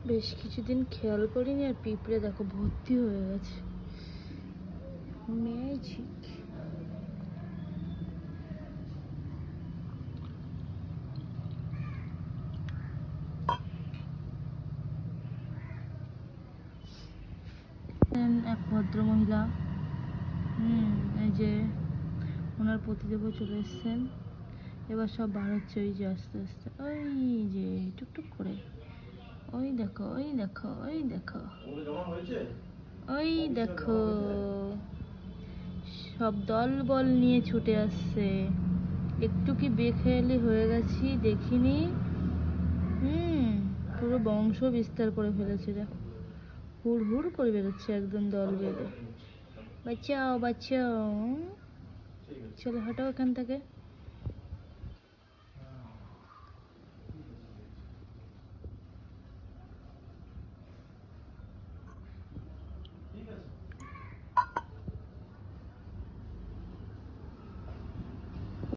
বেশ কিছুদিন খেয়াল করিনি, আর পিঁপড়ে দেখো ভর্তি হয়ে গেছে। ম্যাজিক। এক ভদ্র মহিলা, এই যে ওনার পতিদেব চলে এসছেন। এবার সব বার হচ্ছে, ওই যে আস্তে আস্তে, ওই যে টুকটুক করে, ওই দেখো, ওই দেখো, ওই দেখো, ওই দেখো, সব দল বল নিয়ে ছুটে আসছে। একটু কি বেখেয়ালি হয়ে গেছি, দেখিনি। পুরো বংশ বিস্তার করে ফেলেছে। হুড় হুড় করে বেরোচ্ছে একদম দল বেঁধে। বাঁচাও বাঁচাও, চলো হটাও এখান থেকে।